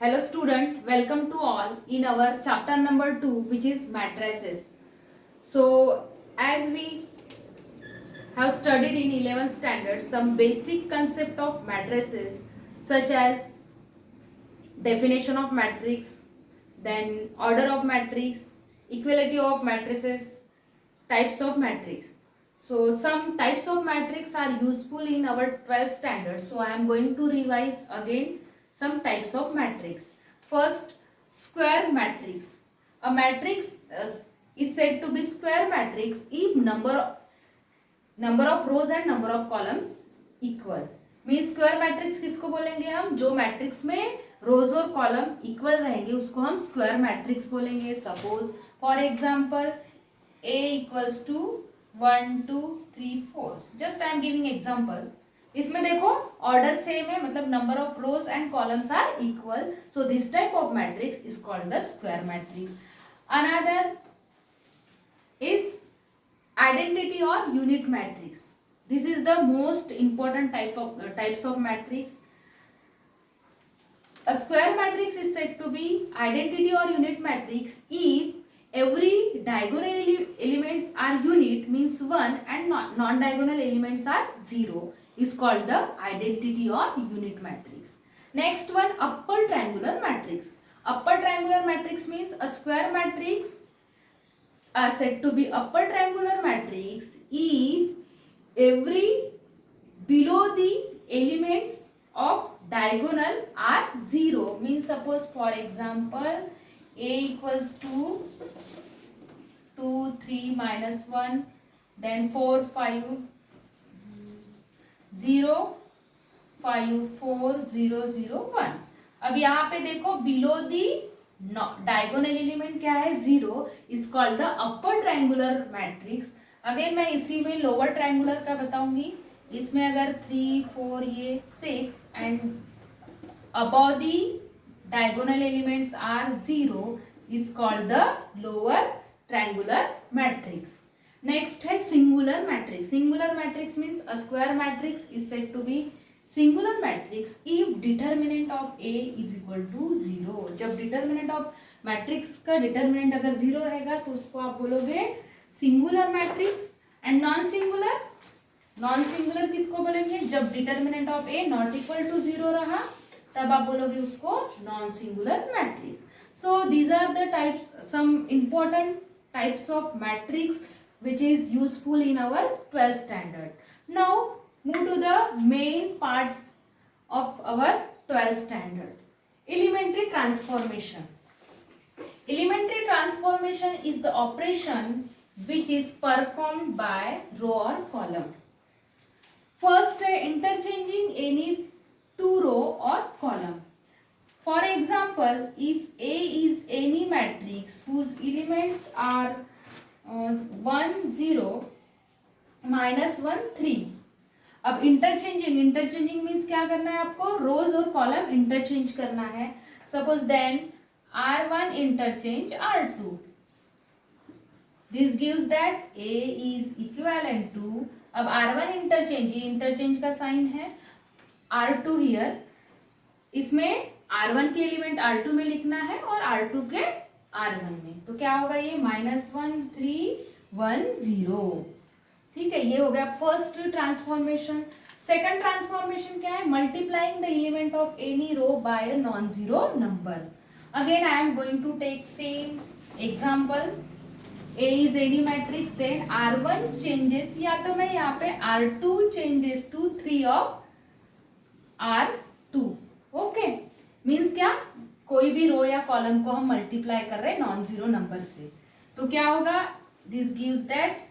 Hello student, welcome to all in our chapter number 2 which is matrices. So as we have studied in 11th standard some basic concept of matrices such as definition of matrix, then order of matrix, equality of matrices, types of matrix. So some types of matrix are useful in our 12th standard. So I am going to revise again some types of matrix. First, square matrix. A matrix is said to be square matrix if number of rows and number of columns equal. Means square matrix किसको बोलेंगे हम? जो matrix में रोज और column equal रहेंगे उसको हम square matrix बोलेंगे. Suppose for example A equals to 1 2 3 4. Just I am giving example. इसमें देखो ऑर्डर सेम है, मतलब number of rows and columns are equal. So this type of matrix is called the square matrix. Another is identity or unit matrix. This is the most important types of matrix. A square matrix is said to be identity or unit matrix if every diagonal elements are unit, means 1, and non-diagonal elements are 0, is called the identity or unit matrix. Next one, upper triangular matrix. Upper triangular matrix means a square matrix are said to be upper triangular matrix if every below the elements of diagonal are 0. Means suppose for example A equals to 2 3 minus 1, then 4 5 0 5 4 0 0 1. अब यहाँ पे देखो below the diagonal element क्या है? 0. Is called the upper triangular matrix. Again मैं इसी में lower triangular का बताऊंगी. इसमें अगर 3 4 ये 6 and above the diagonal elements are 0 is called the lower triangular matrix. Next है singular matrix. Singular matrix means a square matrix is said to be singular matrix if determinant of A is equal to 0. जब determinant of matrix का determinant अगर 0 रहेगा तो उसको आप बोलोगे singular matrix. And non singular किसको बोलेंगे? जब determinant of A not equal to 0 रहा तब आप बोलोगे उसको non singular matrix. So these are the types, some important types of matrix which is useful in our 12th standard. Now move to the main parts of our 12th standard. Elementary transformation. Elementary transformation is the operation which is performed by row or column. First, interchanging any two row or column. For example, if A is any matrix whose elements are 1 0 minus 1 3. अब interchanging means क्या करना है आपको? रोज और column interchange करना है. Suppose then R1 interchange R2. This gives that A is equivalent to. अब R1 interchange का साइन है, R2 हियर. इसमें R1 के एलिमेंट R2 में लिखना है और R2 के R1 में. तो क्या होगा? ये -1 3 1 0. ठीक है, ये हो गया फर्स्ट ट्रांसफॉर्मेशन. सेकंड ट्रांसफॉर्मेशन क्या है? Multiplying the element of any row by a non zero number. Again I am going to take same example. A is any matrix, then R1 changes, या तो मैं यहाँ पे R2 changes to 3 of R2. Okay, means क्या? कोई भी रो या column को हम मल्टीप्लाई कर रहे हैं नॉन जीरो नंबर से. तो क्या होगा? This gives that.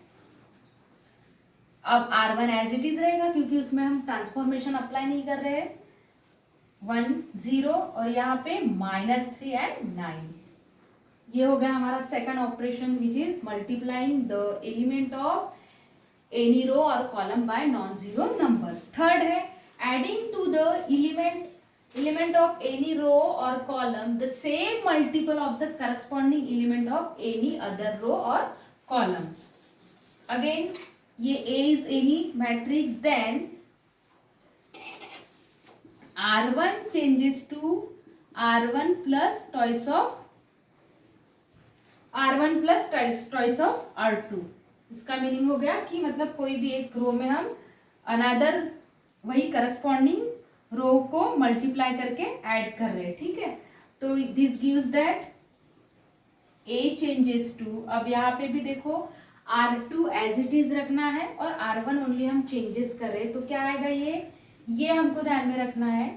अब R1 एज इट इज रहेगा क्योंकि उसमें हम ट्रांसफॉर्मेशन अप्लाई नहीं कर रहे हैं. 1 0 और यहाँ पे -3 एंड 9. ये हो गया हमारा second operation which is multiplying the element of any row और column by non zero number. Third है adding to the element of any row or column the same multiple of the corresponding element of any other row or column. Again ये A is any matrix, then R1 changes to R1 plus twice of R1 plus twice of R2। इसका meaning हो गया कि मतलब कोई भी एक रो में हम अनदर वही करस्पॉन्डिंग रो को मल्टीप्लाई करके ऐड कर रहे हैं, ठीक है। तो this gives that A changes to, अब यहाँ पे भी देखो R2 एज इट इज रखना है और R1 ओनली हम चेंजेस कर रहे हैं, तो क्या आएगा ये हमको ध्यान में रखना है।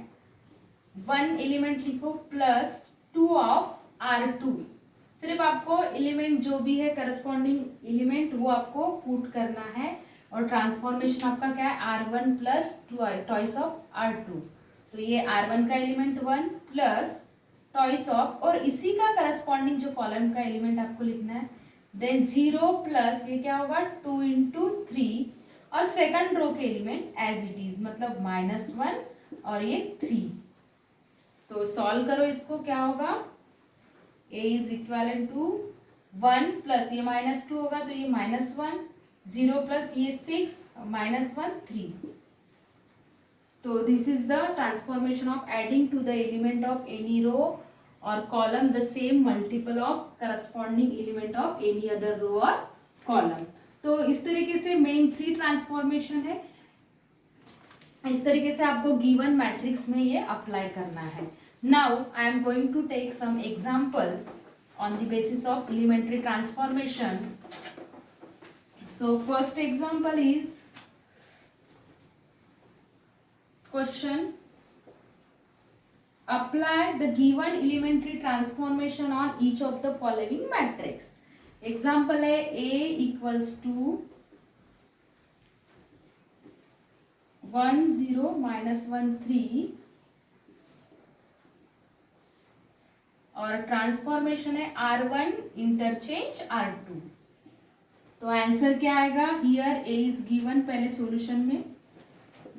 1 एलिमेंट लिखो प्लस 2 ऑफ R2, सिर्फ आपको एलिमेंट जो भी है करस्पॉन्डिंग एलिमेंट वो आपको पुट करना है, और ट्रांसफॉर्मेशन आपका क्या है R1 plus twice of R2। तो ये R1 का एलिमेंट 1 प्लस टॉइस ऑफ, और इसी का करस्पॉन्डिंग जो कॉलम का एलिमेंट आपको लिखना है, देन 0 प्लस ये क्या होगा 2 इंटू 3, और सेकंड रो के एलिमेंट एज इट इज मतलब -1 और ये 3। तो सॉल्व करो इसको, क्या होगा A is equal to 1 plus ये -2 होगा तो ये -1, 0 प्लस ये 6, -1 3। तो this is the transformation of adding to the element of any row और column the same multiple of corresponding element of any other row और कॉलम। तो इस तरीके से मेन 3 ट्रांसफॉर्मेशन है, इस तरीके से आपको गिवन मैट्रिक्स में ये अप्लाई करना है। Now I am going to take some example on the basis of elementary transformation. So first example is question, apply the given elementary transformation on each of the following matrix। Example है A equals to 1 0 -1 3 और transformation है R1 interchange R2। तो answer क्या आएगा, here A is given पहले solution में,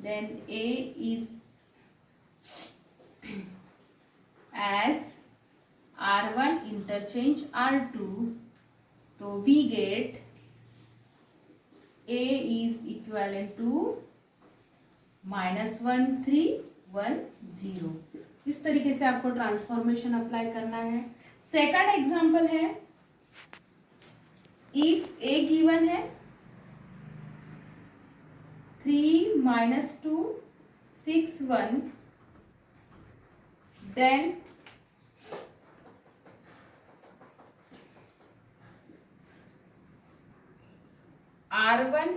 then A is as R1 interchange R2, तो we get A is equivalent to -1 3 1 0। इस तरीके से आपको ट्रांसफॉर्मेशन अप्लाई करना है। सेकंड एग्जांपल है, इफ A गिवन है 3 -2 6 1, then R1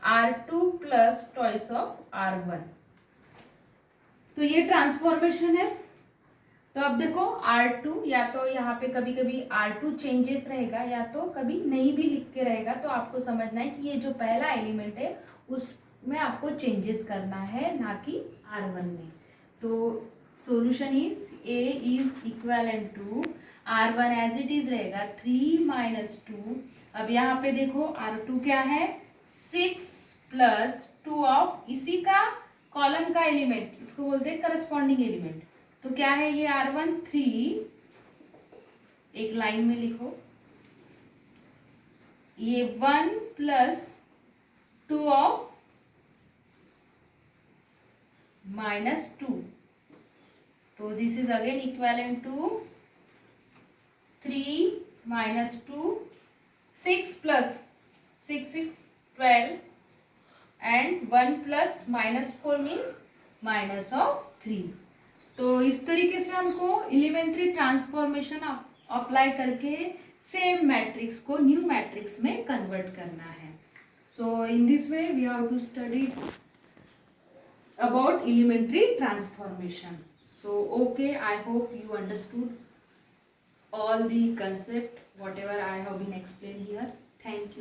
R2 plus twice of R1। तो ये ट्रांसफॉर्मेशन है। तो अब देखो R2 या तो यहाँ पे कभी कभी R2 चेंजेस रहेगा या तो कभी नहीं भी लिख के रहेगा, तो आपको समझना है कि ये जो पहला एलिमेंट है उसमें आपको चेंजेस करना है, ना कि R1 में। तो solution is A is equivalent to R1 as it is रहेगा 3 - 2। अब यहाँ पे देखो R2 क्या है 6 प्लस 2 ऑफ इसी का कॉलम का एलिमेंट, इसको बोलते हैं करस्पॉन्डिंग एलिमेंट। तो क्या है ये R1 3, एक लाइन में लिखो, ये 1 प्लस 2 ऑफ -2, तो this is again equivalent to 3 - 2, 6 plus 6 6 12 and 1 plus -4 means -3। तो इस तरीके से हमको एलिमेंट्री ट्रांसफॉर्मेशन अप्लाई करके सेम मैट्रिक्स को न्यू मैट्रिक्स में कन्वर्ट करना है। So in this way we have to study about elementary transformation. So okay, I hope you understood all the concept whatever I have been explained here. Thank you.